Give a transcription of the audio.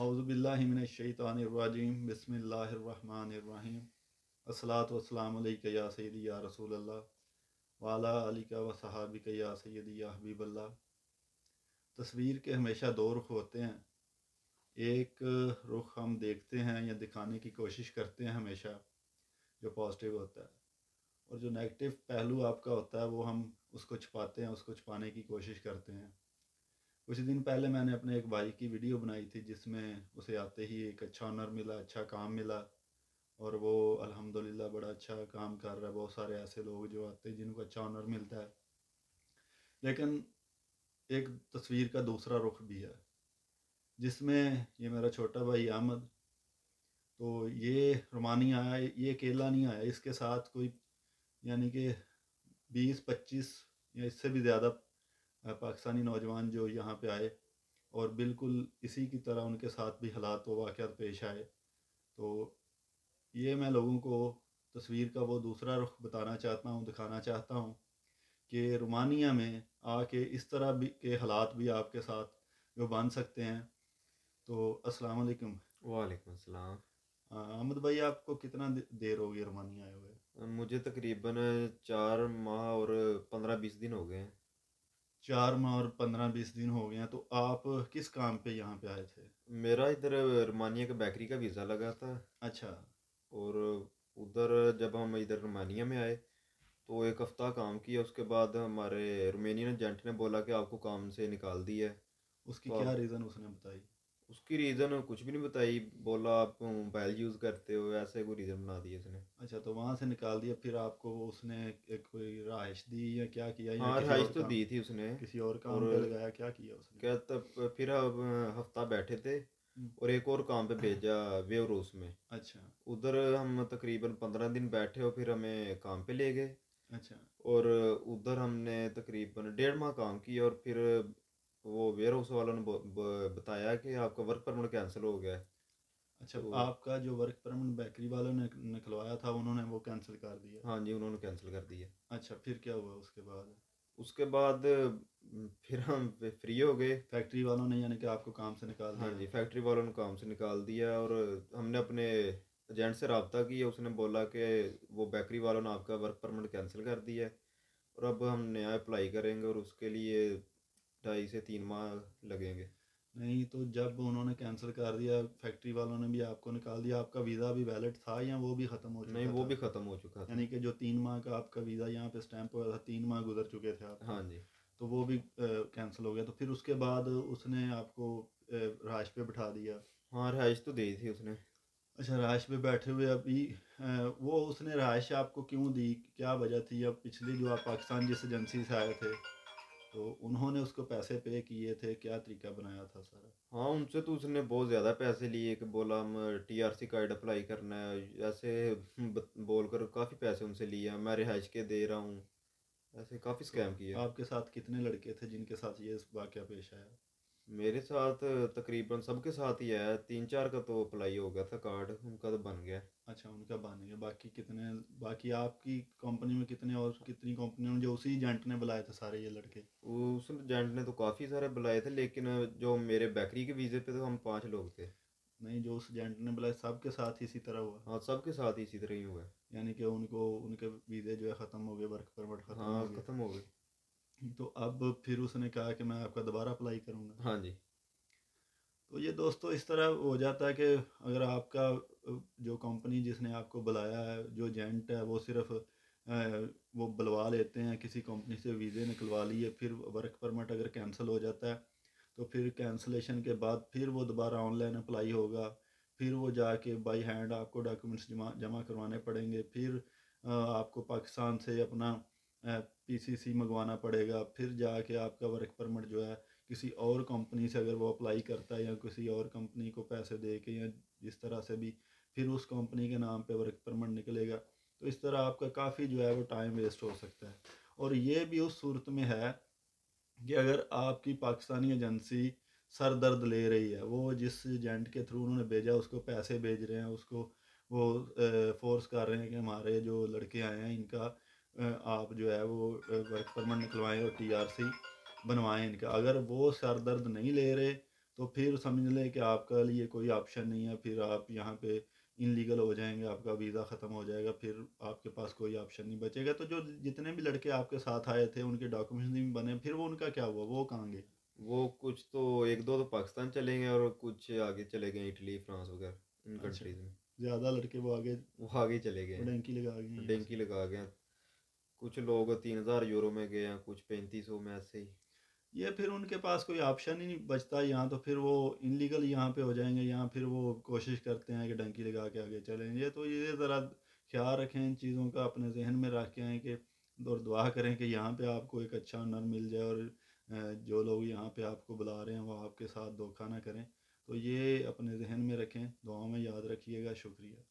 औज़ुबिल्लाहि मिनश्शैतानिर्रजीम बिस्मिल्लाहिर्रहमानिर्रहीम अस्सलातु वस्सलामु अलैका या सय्यदी या रसूलल्लाह व अला आलिका व सहाबिका या सय्यदी या हबीबल्लाह। तस्वीर के हमेशा दो रुख होते हैं। एक रुख हम देखते हैं या दिखाने की कोशिश करते हैं हमेशा, जो पॉजिटिव होता है, और जो नेगेटिव पहलू आपका होता है वो हम उसको छुपाते हैं, उसको छुपाने की कोशिश करते हैं। कुछ दिन पहले मैंने अपने एक भाई की वीडियो बनाई थी जिसमें उसे आते ही एक अच्छा ऑनर मिला, अच्छा काम मिला, और वो अल्हम्दुलिल्लाह बड़ा अच्छा काम कर रहा है। बहुत सारे ऐसे लोग जो आते हैं जिनको अच्छा ऑनर मिलता है। लेकिन एक तस्वीर का दूसरा रुख भी है जिसमें ये मेरा छोटा भाई अहमद, तो ये रोमानी आया, ये अकेला नहीं आया, इसके साथ कोई यानी कि 20-25 या इससे भी ज़्यादा पाकिस्तानी नौजवान जो यहाँ पे आए, और बिल्कुल इसी की तरह उनके साथ भी हालात व वाक़यात पेश आए। तो ये मैं लोगों को तस्वीर का वो दूसरा रुख बताना चाहता हूँ, दिखाना चाहता हूँ कि रोमानिया में आके इस तरह भी के हालात भी आपके साथ जो बन सकते हैं। तो अस्सलाम वालेकुम। वालेकुम अस्सलाम। अहमद भाई, आपको कितना देर हो गई रोमानिया आए हुए? मुझे तकरीबन 4 माह और 15-20 दिन हो गए हैं। 4 माह और 15-20 दिन हो गए हैं। तो आप किस काम पे यहाँ पे आए थे? मेरा इधर रोमानिया का बेकरी का वीज़ा लगा था। अच्छा। और उधर जब हम इधर रोमानिया में आए तो एक हफ़्ता काम किया। उसके बाद हमारे रोमेनियन एजेंट ने बोला कि आपको काम से निकाल दिया है। उसकी तो क्या अब रीज़न उसने बताई? उसकी रीज़न कुछ भी नहीं बताई। बोला आप मोबाइल यूज़ करते हो, ऐसे कोई रीज़न बना दिया उसने। अच्छा, तो वहाँ से निकाल दिया, फिर आपको उसने एक कोई रहाइश दी या क्या किया, या हाँ, किसी रिहाइश और तो काम, दी थी उसने। किसी और और काम पे लगाया, क्या किया उसने? क्या तब फिर अब हफ्ता बैठे थे हम्म। और एक और काम पे भेजा वेवरोस में। अच्छा। उधर हम तकरीबन 15 दिन बैठे और फिर हमें काम पे ले गए। अच्छा। और उधर हमने तकरीबन 1.5 माह काम किया और फिर वो वेयर हाउस वालों ने बताया कि आपका वर्क परमिट कैंसिल हो गया है। अच्छा, तो आपका जो वर्क परमिट बेकरी वालों ने निकलवाया था उन्होंने वो कैंसिल कर दिया? हाँ जी, उन्होंने कैंसिल कर दिया। अच्छा, फिर क्या हुआ उसके बाद? उसके बाद फिर हम फ्री हो गए। फैक्ट्री वालों ने यानी कि आपको काम से निकाल हाँ दिया? जी, फैक्ट्री वालों ने काम से निकाल दिया। और हमने अपने एजेंट से रब्ता किया। उसने बोला कि वो बेकरी वालों ने आपका वर्क परमिट कैंसिल कर दिया है और अब हम नया अप्लाई करेंगे और उसके लिए 2.5 से 3 माह लगेंगे। नहीं, तो जब उन्होंने कैंसिल कर दिया, फैक्ट्री वालों ने भी आपको निकाल दिया, आपका वीज़ा भी वैलिड था या वो भी ख़त्म हो नहीं, चुका वो था? भी ख़त्म हो चुका था। यानी कि जो 3 माह का आपका वीज़ा यहाँ पे स्टैंप हुआ था, 3 माह गुजर चुके थे आपके, हाँ जी। तो वो भी कैंसिल हो गया। तो फिर उसके बाद उसने आपको रहाइश पे बिठा दिया? हाँ, रिहाइश तो दी थी उसने। अच्छा, रहाइश पे बैठे हुए अभी वो उसने रहाइश आपको क्यों दी, क्या वजह थी? अब पिछली जो आप पाकिस्तान जिस एजेंसी से आए थे, तो उन्होंने उसको पैसे पे किए थे, क्या तरीका बनाया था सारा? हाँ, उनसे तो उसने बहुत ज़्यादा पैसे लिए कि बोला हम टीआरसी कार्ड अप्लाई करना है, ऐसे बोलकर काफ़ी पैसे उनसे लिए। मैं रिहाइश के दे रहा हूँ, ऐसे काफ़ी तो स्कैम किए। आपके साथ कितने लड़के थे जिनके साथ ये वाक़या पेश आया? मेरे साथ तकरीबन सबके साथ ही है। 3-4 का तो अप्लाई हो गया था कार्ड, उनका तो बन गया। अच्छा, उनका बन गया। बाकी कितने, बाकी आपकी कंपनी में कितने, और कितनी कंपनियों में जो उसी एजेंट ने बुलाए थे सारे ये लड़के? उस एजेंट ने तो काफ़ी सारे बुलाए थे, लेकिन जो मेरे बेकरी के वीज़े पे तो हम 5 लोग थे। नहीं, जो उस एजेंट ने बुलाए सबके साथ इसी तरह हुआ? हाँ, सबके साथ ही इसी तरह ही हुआ है। यानी कि उनको उनके वीज़े जो है ख़त्म हो गए, वर्क परमिट ख़त्म हो हाँ, गए? ख़त्म हो गई। तो अब फिर उसने कहा कि मैं आपका दोबारा अप्लाई करूँगा? हाँ जी। तो ये दोस्तों इस तरह हो जाता है कि अगर आपका जो कंपनी जिसने आपको बुलाया है, जो एजेंट है, वो सिर्फ वो बुलवा लेते हैं, किसी कंपनी से वीज़े निकलवा लिए, फिर वर्क परमिट अगर कैंसिल हो जाता है तो फिर कैंसलेशन के बाद फिर वो दोबारा ऑनलाइन अप्लाई होगा, फिर वो जाके बाई हैंड आपको डॉक्यूमेंट्स जमा जमा करवाने पड़ेंगे, फिर आपको पाकिस्तान से अपना पीसीसी मंगवाना पड़ेगा, फिर जाके आपका वर्क परमिट जो है किसी और कंपनी से अगर वो अप्लाई करता है, या किसी और कंपनी को पैसे दे के, या जिस तरह से भी, फिर उस कंपनी के नाम पे वर्क परमिट निकलेगा। तो इस तरह आपका काफ़ी जो है वो टाइम वेस्ट हो सकता है। और ये भी उस सूरत में है कि अगर आपकी पाकिस्तानी एजेंसी सर दर्द ले रही है, वो जिस एजेंट के थ्रू उन्होंने भेजा उसको पैसे भेज रहे हैं, उसको वो फोर्स कर रहे हैं कि हमारे जो लड़के आए हैं इनका आप जो है वो वर्क परमिट निकलवाएं और टीआरसी बनवाएं इनका, अगर वो सर दर्द नहीं ले रहे, तो फिर समझ लें कि आपका लिए कोई ऑप्शन नहीं है, फिर आप यहाँ पे इनलीगल हो जाएँगे, आपका वीज़ा ख़त्म हो जाएगा, फिर आपके पास कोई ऑप्शन नहीं बचेगा। तो जो जितने भी लड़के आपके साथ आए थे, उनके डॉक्यूमेंट्स नहीं बने, फिर वो उनका क्या हुआ? वो कहाँ गए? वो कुछ तो 1-2 तो पाकिस्तान चले गए और कुछ आगे चले गए इटली, फ्रांस वगैरह इन अच्छा, कंट्रीज़ में। ज़्यादा लड़के वो आगे वो आगे ही चले गए वो हैं, डंकी लगा गए हैं यहाँ डेंकी से। लगा गए हैं। कुछ लोग 3000 यूरो में गए हैं, कुछ 3500 में ऐसे ही। ये फिर उनके पास कोई ऑप्शन ही नहीं बचता यहाँ, तो फिर वो इनलीगल यहाँ पे हो जाएँगे, यहाँ फिर वो कोशिश करते हैं कि डंकी लगा के आगे चलेंगे। तो ये ज़रा ख़्याल रखें इन चीज़ों का, अपने ज़हन में रख के आएँ कि और दुआ करें कि यहाँ पे आपको एक अच्छा ओनर मिल जाए, और जो लोग यहाँ पे आपको बुला रहे हैं वो आपके साथ धोखा ना करें। तो ये अपने ज़हन में रखें, दुआओं में याद रखिएगा। शुक्रिया।